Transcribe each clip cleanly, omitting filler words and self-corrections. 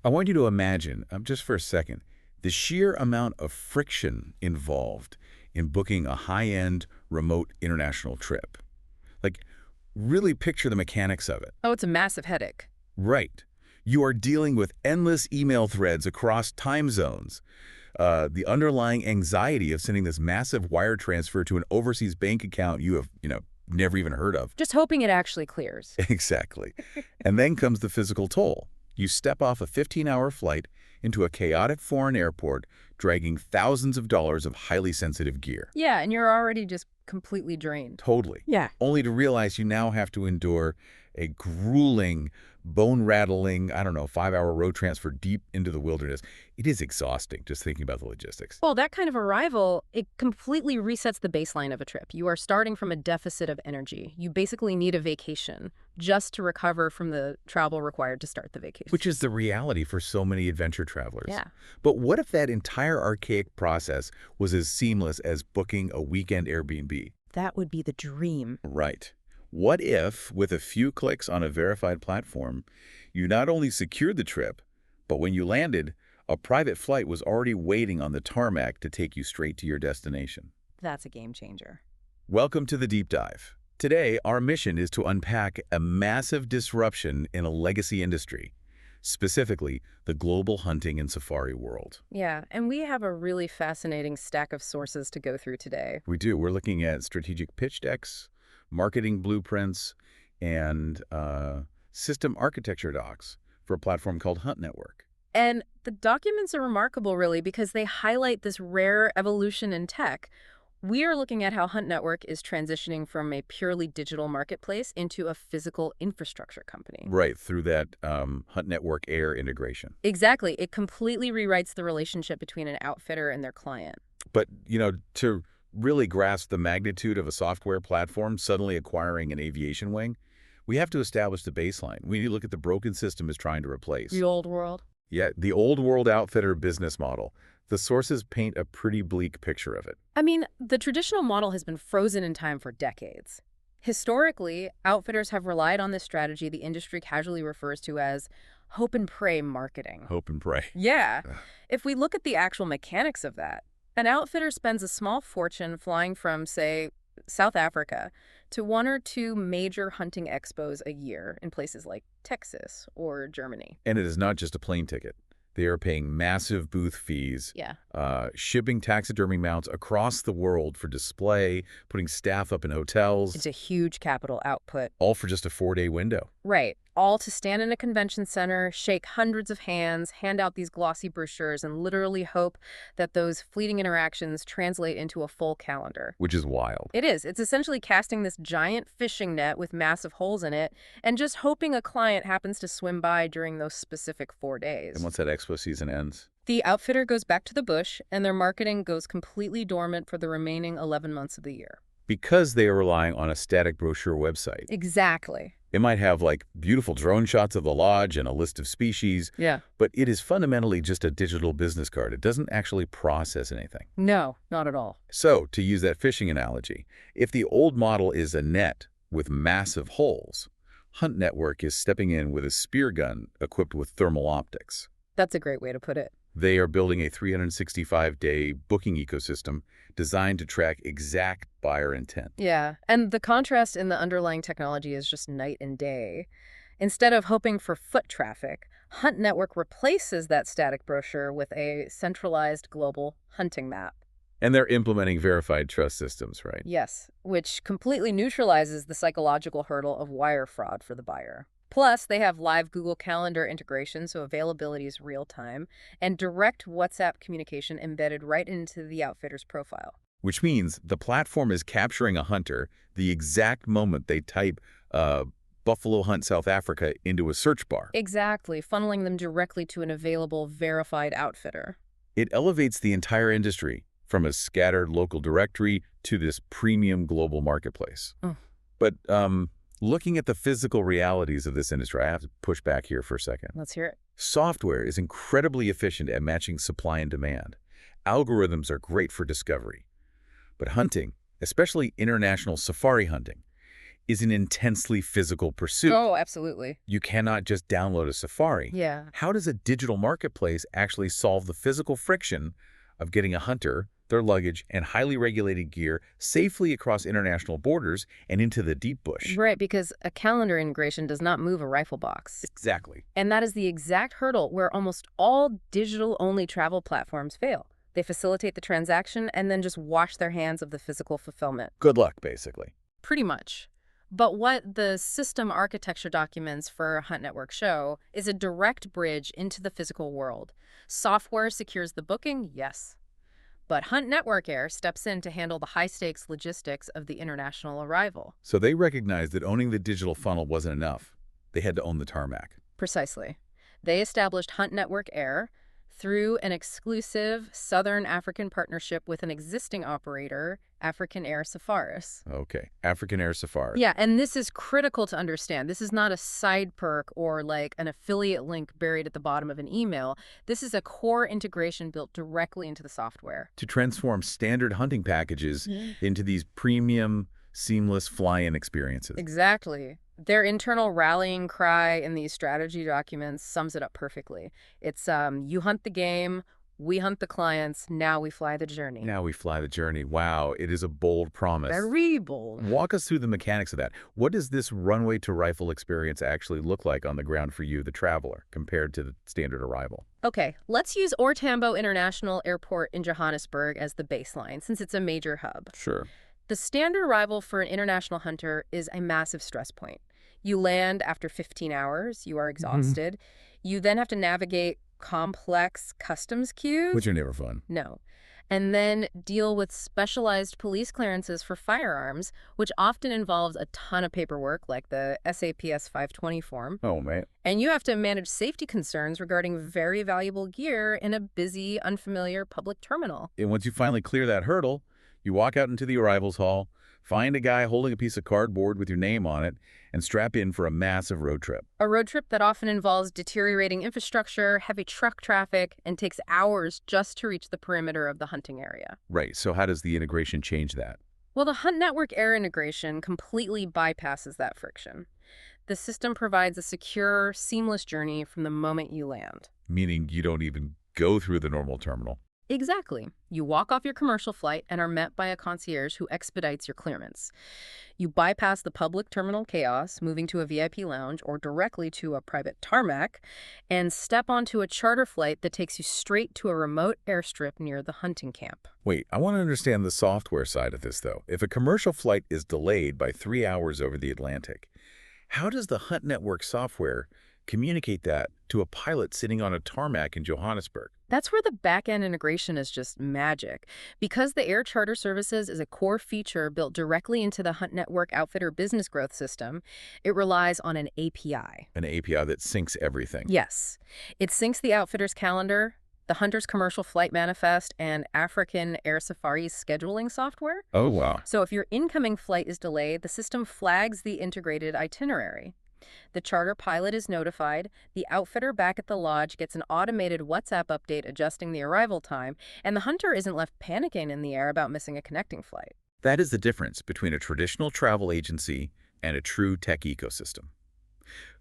I want you to imagine, just for a second, the sheer amount of friction involved in booking a high-end, remote international trip. Like, really picture the mechanics of it. Oh, it's a massive headache. Right. You are dealing with endless email threads across time zones. The underlying anxiety of sending this massive wire transfer to an overseas bank account you have, never even heard of. Just hoping it actually clears. Exactly. And then comes the physical toll. You step off a 15-hour flight into a chaotic foreign airport, dragging thousands of dollars of highly sensitive gear. Yeah, and you're already just completely drained. Totally. Yeah. Only to realize you now have to endure a grueling, bone-rattling, 5-hour road transfer deep into the wilderness. It is exhausting just thinking about the logistics. Well, that kind of arrival, it completely resets the baseline of a trip. You are starting from a deficit of energy. You basically need a vacation just to recover from the travel required to start the vacation. Which is the reality for so many adventure travelers. Yeah. But what if that entire archaic process was as seamless as booking a weekend Airbnb? That would be the dream. Right. What if, with a few clicks on a verified platform, you not only secured the trip, but when you landed, a private flight was already waiting on the tarmac to take you straight to your destination? That's a game changer. Welcome to the Deep Dive. Today, our mission is to unpack a massive disruption in a legacy industry, specifically the global hunting and safari world. Yeah, and we have a really fascinating stack of sources to go through today. We do. We're looking at strategic pitch decks, marketing blueprints, and system architecture docs for a platform called Huntnetwork. And the documents are remarkable, really, because they highlight this rare evolution in tech. We are looking at how Huntnetwork is transitioning from a purely digital marketplace into a physical infrastructure company. Right, through that Huntnetwork-Air integration. Exactly. It completely rewrites the relationship between an outfitter and their client. But, to really grasp the magnitude of a software platform suddenly acquiring an aviation wing, we have to establish the baseline. We need to look at the broken system it's trying to replace. The old world. Yeah, the old world outfitter business model. The sources paint a pretty bleak picture of it. I mean, the traditional model has been frozen in time for decades. Historically, outfitters have relied on this strategy the industry casually refers to as hope and pray marketing. Hope and pray. Yeah. If we look at the actual mechanics of that, an outfitter spends a small fortune flying from, say, South Africa to 1 or 2 major hunting expos a year in places like Texas or Germany. And it is not just a plane ticket. They are paying massive booth fees, shipping taxidermy mounts across the world for display, putting staff up in hotels. It's a huge capital output. All for just a 4-day window. Right. All to stand in a convention center, shake hundreds of hands, hand out these glossy brochures, and literally hope that those fleeting interactions translate into a full calendar. Which is wild. It is. It's essentially casting this giant fishing net with massive holes in it and just hoping a client happens to swim by during those specific 4 days. And once that expo season ends? The outfitter goes back to the bush, and their marketing goes completely dormant for the remaining 11 months of the year. Because they are relying on a static brochure website. Exactly. It might have, beautiful drone shots of the lodge and a list of species. Yeah. But it is fundamentally just a digital business card. It doesn't actually process anything. No, not at all. So, to use that fishing analogy, if the old model is a net with massive holes, Huntnetwork is stepping in with a spear gun equipped with thermal optics. That's a great way to put it. They are building a 365-day booking ecosystem designed to track exact buyer intent. Yeah, and the contrast in the underlying technology is just night and day. Instead of hoping for foot traffic, Huntnetwork replaces that static brochure with a centralized global hunting map. And they're implementing verified trust systems, right? Yes, which completely neutralizes the psychological hurdle of wire fraud for the buyer. Plus, they have live Google Calendar integration, so availability is real-time, and direct WhatsApp communication embedded right into the outfitter's profile. Which means the platform is capturing a hunter the exact moment they type Buffalo Hunt South Africa into a search bar. Exactly, funneling them directly to an available, verified outfitter. It elevates the entire industry from a scattered local directory to this premium global marketplace. But looking at the physical realities of this industry, I have to push back here for a second. Let's hear it. Software is incredibly efficient at matching supply and demand. Algorithms are great for discovery. But hunting, especially international safari hunting, is an intensely physical pursuit. Oh, absolutely. You cannot just download a Safari. Yeah. How does a digital marketplace actually solve the physical friction of getting a hunter, their luggage, and highly regulated gear safely across international borders and into the deep bush? Right, because a calendar integration does not move a rifle box. Exactly. And that is the exact hurdle where almost all digital-only travel platforms fail. They facilitate the transaction and then just wash their hands of the physical fulfillment. Good luck, basically. Pretty much. But what the system architecture documents for Hunt Network show is a direct bridge into the physical world. Software secures the booking, yes. But Huntnetwork-Air steps in to handle the high-stakes logistics of the international arrival. So they recognized that owning the digital funnel wasn't enough. They had to own the tarmac. Precisely. They established Huntnetwork-Air through an exclusive Southern African partnership with an existing operator, African Air Safaris. Okay, African Air Safari. Yeah, and this is critical to understand. This is not a side perk or like an affiliate link buried at the bottom of an email. This is a core integration built directly into the software. To transform standard hunting packages into these premium, seamless fly-in experiences. Exactly. Their internal rallying cry in these strategy documents sums it up perfectly. It's, you hunt the game, we hunt the clients, now we fly the journey. Now we fly the journey. Wow, it is a bold promise. Very bold. Walk us through the mechanics of that. What does this runway to rifle experience actually look like on the ground for you, the traveler, compared to the standard arrival? Okay, let's use OR Tambo International Airport in Johannesburg as the baseline, since it's a major hub. Sure. The standard arrival for an international hunter is a massive stress point. You land after 15 hours, you are exhausted. You then have to navigate complex customs queues. Which are never fun. No. And then deal with specialized police clearances for firearms, which often involves a ton of paperwork, like the SAPS 520 form. Oh, man. And you have to manage safety concerns regarding very valuable gear in a busy, unfamiliar public terminal. And once you finally clear that hurdle, you walk out into the arrivals hall, find a guy holding a piece of cardboard with your name on it, and strap in for a massive road trip. A road trip that often involves deteriorating infrastructure, heavy truck traffic, and takes hours just to reach the perimeter of the hunting area. Right, so how does the integration change that? Well, the Huntnetwork-Air integration completely bypasses that friction. The system provides a secure, seamless journey from the moment you land. Meaning you don't even go through the normal terminal. Exactly. You walk off your commercial flight and are met by a concierge who expedites your clearance. You bypass the public terminal chaos, moving to a VIP lounge or directly to a private tarmac, and step onto a charter flight that takes you straight to a remote airstrip near the hunting camp. Wait, I want to understand the software side of this, though. If a commercial flight is delayed by 3 hours over the Atlantic, how does the Hunt Network software communicate that to a pilot sitting on a tarmac in Johannesburg? That's where the back-end integration is just magic. Because the air charter services is a core feature built directly into the Hunt Network Outfitter business growth system, it relies on an API. An API that syncs everything. Yes. It syncs the outfitter's calendar, the hunter's commercial flight manifest, and African Air Safari's scheduling software. Oh, wow. So if your incoming flight is delayed, the system flags the integrated itinerary. The charter pilot is notified, the outfitter back at the lodge gets an automated WhatsApp update adjusting the arrival time, and the hunter isn't left panicking in the air about missing a connecting flight. That is the difference between a traditional travel agency and a true tech ecosystem.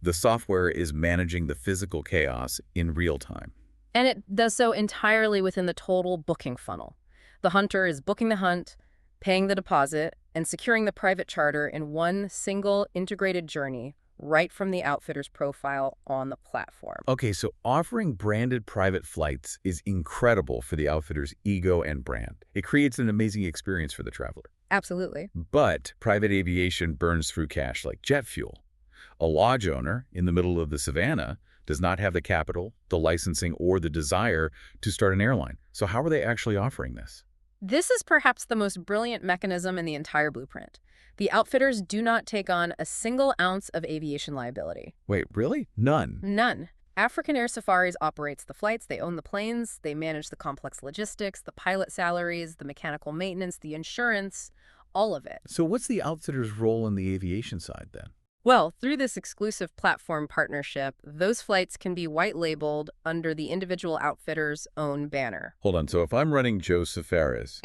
The software is managing the physical chaos in real time. And it does so entirely within the total booking funnel. The hunter is booking the hunt, paying the deposit, and securing the private charter in one single integrated journey, right from the outfitter's profile on the platform. Okay, so offering branded private flights is incredible for the outfitter's ego and brand. It creates an amazing experience for the traveler. Absolutely. But private aviation burns through cash like jet fuel. A lodge owner in the middle of the savannah does not have the capital, the licensing, or the desire to start an airline. So how are they actually offering this? This is perhaps the most brilliant mechanism in the entire blueprint. The outfitters do not take on a single ounce of aviation liability. Wait, really? None? None. African Air Safaris operates the flights, they own the planes, they manage the complex logistics, the pilot salaries, the mechanical maintenance, the insurance, all of it. So what's the outfitter's role in the aviation side then? Well, through this exclusive platform partnership, those flights can be white-labeled under the individual outfitter's own banner. Hold on, so if I'm running Joe Safaris,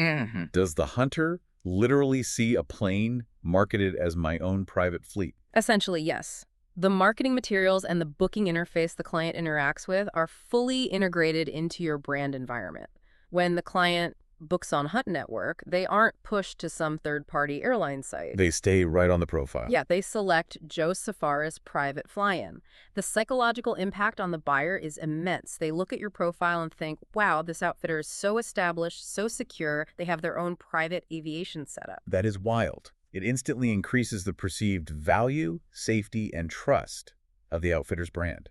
does the hunter literally see a plane marketed as my own private fleet. Essentially, yes. The marketing materials and the booking interface the client interacts with are fully integrated into your brand environment. When the client books on Hunt Network, they aren't pushed to some third-party airline site. They stay right on the profile. Yeah, they select Joe Safara's private fly-in. The psychological impact on the buyer is immense. They look at your profile and think, wow, this outfitter is so established, so secure, they have their own private aviation setup. That is wild. It instantly increases the perceived value, safety, and trust of the outfitter's brand.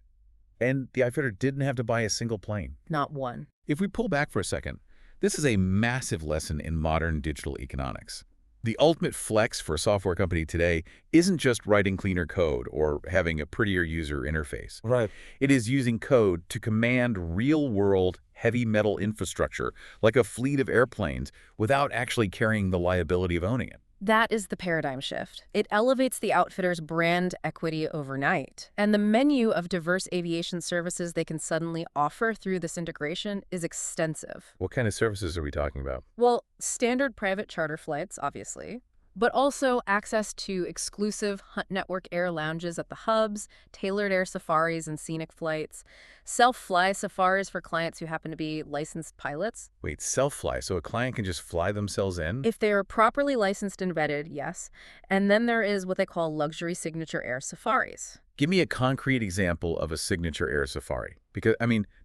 And the outfitter didn't have to buy a single plane. Not one. If we pull back for a second, this is a massive lesson in modern digital economics. The ultimate flex for a software company today isn't just writing cleaner code or having a prettier user interface. Right. It is using code to command real-world heavy metal infrastructure, like a fleet of airplanes, without actually carrying the liability of owning it. That is the paradigm shift. It elevates the outfitter's brand equity overnight. And the menu of diverse aviation services they can suddenly offer through this integration is extensive. What kind of services are we talking about? Well, standard private charter flights, obviously, but also access to exclusive Huntnetwork-Air lounges at the hubs, tailored air safaris and scenic flights, self-fly safaris for clients who happen to be licensed pilots. Wait, self-fly, so a client can just fly themselves in? If they are properly licensed and vetted, yes. And then there is what they call luxury signature air safaris. Give me a concrete example of a signature air safari. Because,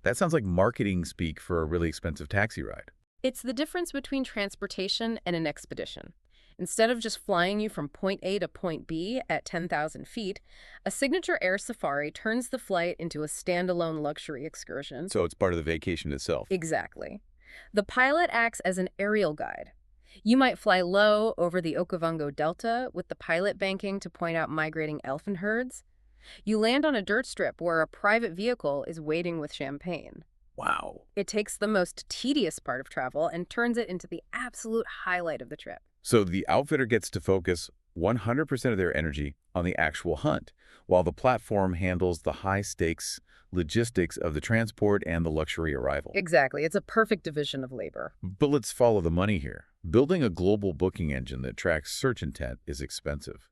that sounds like marketing speak for a really expensive taxi ride. It's the difference between transportation and an expedition. Instead of just flying you from point A to point B at 10,000 feet, a signature air safari turns the flight into a standalone luxury excursion. So it's part of the vacation itself. Exactly. The pilot acts as an aerial guide. You might fly low over the Okavango Delta with the pilot banking to point out migrating elephant herds. You land on a dirt strip where a private vehicle is waiting with champagne. Wow. It takes the most tedious part of travel and turns it into the absolute highlight of the trip. So the outfitter gets to focus 100% of their energy on the actual hunt, while the platform handles the high-stakes logistics of the transport and the luxury arrival. Exactly. It's a perfect division of labor. But let's follow the money here. Building a global booking engine that tracks search intent is expensive.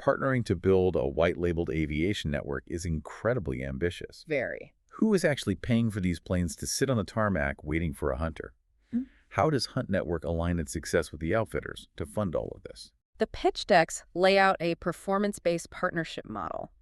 Partnering to build a white-labeled aviation network is incredibly ambitious. Very. Who is actually paying for these planes to sit on the tarmac waiting for a hunter? How does Hunt Network align its success with the outfitters to fund all of this? The pitch decks lay out a performance-based partnership model.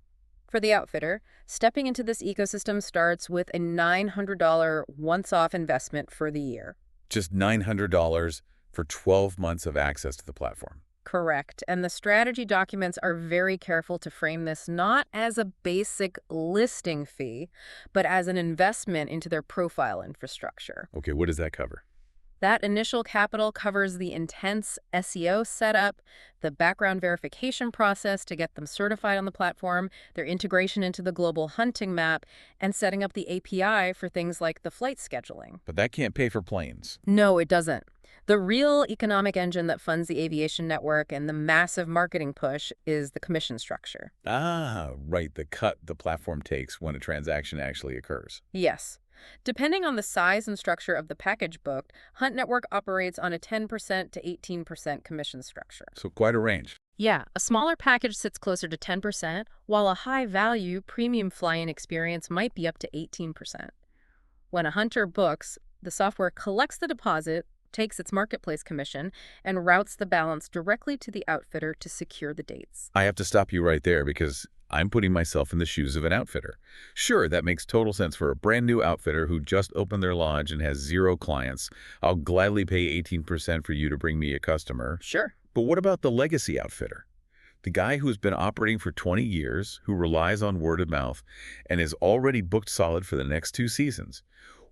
For the outfitter, stepping into this ecosystem starts with a $900 once-off investment for the year. Just $900 for 12 months of access to the platform. Correct. And the strategy documents are very careful to frame this not as a basic listing fee, but as an investment into their profile infrastructure. Okay, what does that cover? That initial capital covers the intense SEO setup, the background verification process to get them certified on the platform, their integration into the global hunting map, and setting up the API for things like the flight scheduling. But that can't pay for planes. No, it doesn't. The real economic engine that funds the aviation network and the massive marketing push is the commission structure. Ah, right, the cut the platform takes when a transaction actually occurs. Yes. Depending on the size and structure of the package booked, Hunt Network operates on a 10% to 18% commission structure. So quite a range. Yeah, a smaller package sits closer to 10%, while a high-value premium fly-in experience might be up to 18%. When a hunter books, the software collects the deposit, takes its marketplace commission, and routes the balance directly to the outfitter to secure the dates. I have to stop you right there because I'm putting myself in the shoes of an outfitter. Sure, that makes total sense for a brand new outfitter who just opened their lodge and has 0 clients. I'll gladly pay 18% for you to bring me a customer. Sure. But what about the legacy outfitter? The guy who's been operating for 20 years, who relies on word of mouth, and is already booked solid for the next 2 seasons.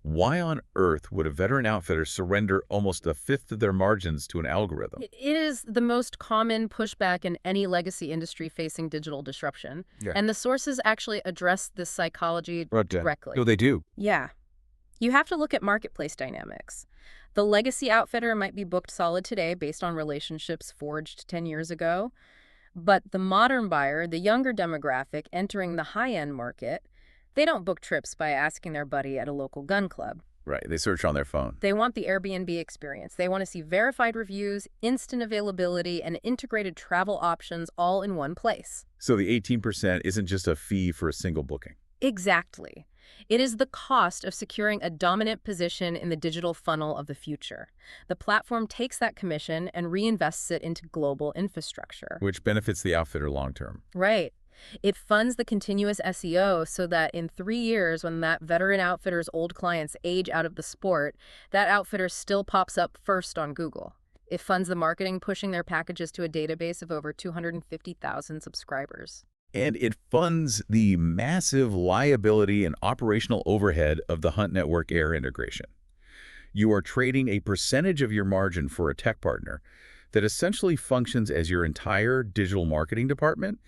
Why on earth would a veteran outfitter surrender almost a fifth of their margins to an algorithm? It is the most common pushback in any legacy industry facing digital disruption. Yeah. And the sources actually address this psychology directly. No, they do. Yeah. You have to look at marketplace dynamics. The legacy outfitter might be booked solid today based on relationships forged 10 years ago. But the modern buyer, the younger demographic entering the high-end market, they don't book trips by asking their buddy at a local gun club. Right, they search on their phone. They want the Airbnb experience. They want to see verified reviews, instant availability, and integrated travel options all in one place. So the 18% isn't just a fee for a single booking. Exactly. It is the cost of securing a dominant position in the digital funnel of the future. The platform takes that commission and reinvests it into global infrastructure. Which benefits the outfitter long term. Right. It funds the continuous SEO so that in 3 years, when that veteran outfitter's old clients age out of the sport, that outfitter still pops up first on Google. It funds the marketing, pushing their packages to a database of over 250,000 subscribers. And it funds the massive liability and operational overhead of the Huntnetwork-Air integration. You are trading a percentage of your margin for a tech partner that essentially functions as your entire digital marketing department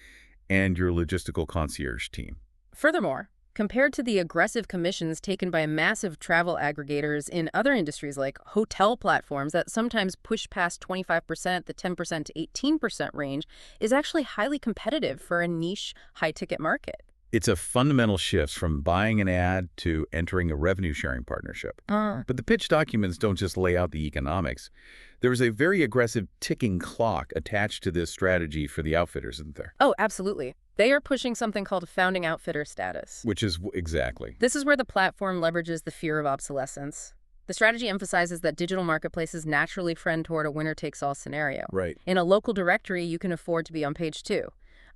and your logistical concierge team. Furthermore, compared to the aggressive commissions taken by massive travel aggregators in other industries like hotel platforms that sometimes push past 25%, the 10% to 18% range, is actually highly competitive for a niche, high-ticket market. It's a fundamental shift from buying an ad to entering a revenue-sharing partnership. But the pitch documents don't just lay out the economics. There is a very aggressive ticking clock attached to this strategy for the outfitters, isn't there? Oh, absolutely. They are pushing something called founding outfitter status. Which is exactly. This is where the platform leverages the fear of obsolescence. The strategy emphasizes that digital marketplaces naturally trend toward a winner-takes-all scenario. Right. In a local directory, you can afford to be on page 2.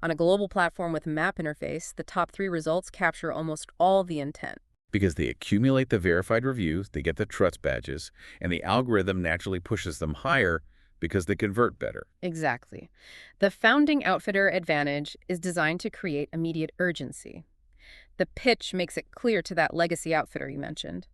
On a global platform with a map interface, the top 3 results capture almost all the intent. Because they accumulate the verified reviews, they get the trust badges, and the algorithm naturally pushes them higher because they convert better. Exactly. The founding outfitter advantage is designed to create immediate urgency. The pitch makes it clear to that legacy outfitter you mentioned.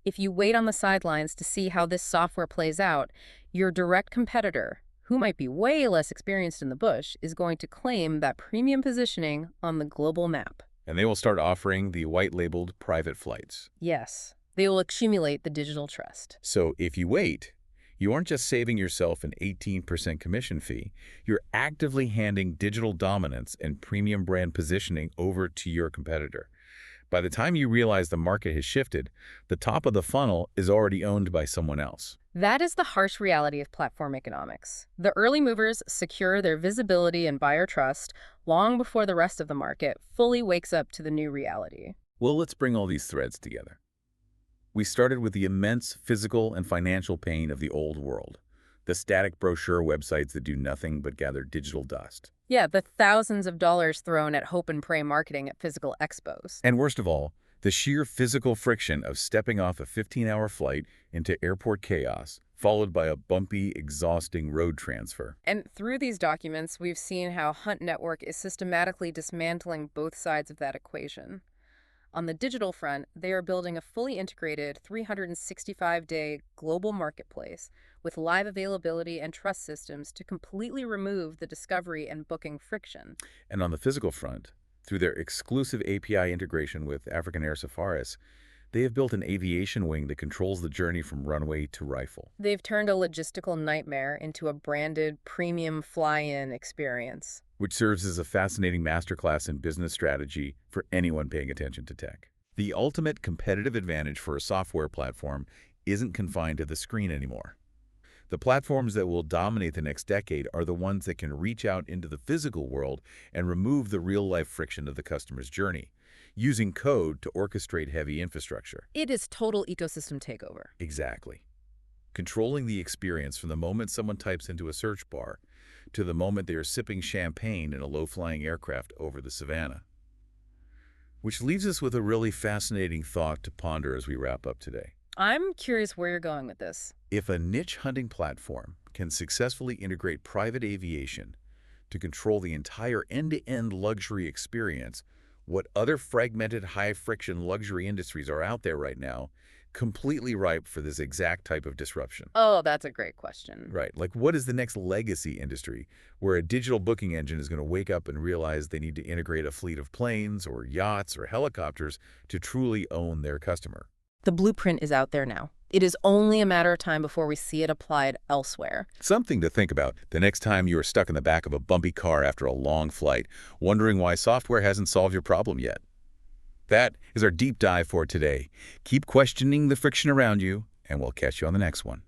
If you wait on the sidelines to see how this software plays out, your direct competitor, who might be way less experienced in the bush, is going to claim that premium positioning on the global map. And they will start offering the white-labeled private flights. Yes, they will accumulate the digital trust. So if you wait, you aren't just saving yourself an 18% commission fee, you're actively handing digital dominance and premium brand positioning over to your competitor. By the time you realize the market has shifted, the top of the funnel is already owned by someone else. That is the harsh reality of platform economics. The early movers secure their visibility and buyer trust long before the rest of the market fully wakes up to the new reality. Well, let's bring all these threads together. We started with the immense physical and financial pain of the old world, the static brochure websites that do nothing but gather digital dust. Yeah, the thousands of dollars thrown at hope and pray marketing at physical expos. And worst of all, the sheer physical friction of stepping off a 15-hour flight into airport chaos, followed by a bumpy, exhausting road transfer. And through these documents, we've seen how Hunt Network is systematically dismantling both sides of that equation. On the digital front, they are building a fully integrated 365-day global marketplace with live availability and trust systems to completely remove the discovery and booking friction. And on the physical front, through their exclusive API integration with African Air Safaris, they have built an aviation wing that controls the journey from runway to rifle. They've turned a logistical nightmare into a branded premium fly-in experience. Which serves as a fascinating masterclass in business strategy for anyone paying attention to tech. The ultimate competitive advantage for a software platform isn't confined to the screen anymore. The platforms that will dominate the next decade are the ones that can reach out into the physical world and remove the real-life friction of the customer's journey, using code to orchestrate heavy infrastructure. It is total ecosystem takeover. Exactly. Controlling the experience from the moment someone types into a search bar to the moment they are sipping champagne in a low-flying aircraft over the savannah. Which leaves us with a really fascinating thought to ponder as we wrap up today. I'm curious where you're going with this. If a niche hunting platform can successfully integrate private aviation to control the entire end-to-end luxury experience, what other fragmented high-friction luxury industries are out there right now completely ripe for this exact type of disruption? Oh, that's a great question. Right. Like, what is the next legacy industry where a digital booking engine is going to wake up and realize they need to integrate a fleet of planes or yachts or helicopters to truly own their customer? The blueprint is out there now. It is only a matter of time before we see it applied elsewhere. Something to think about the next time you are stuck in the back of a bumpy car after a long flight, wondering why software hasn't solved your problem yet. That is our deep dive for today. Keep questioning the friction around you, and we'll catch you on the next one.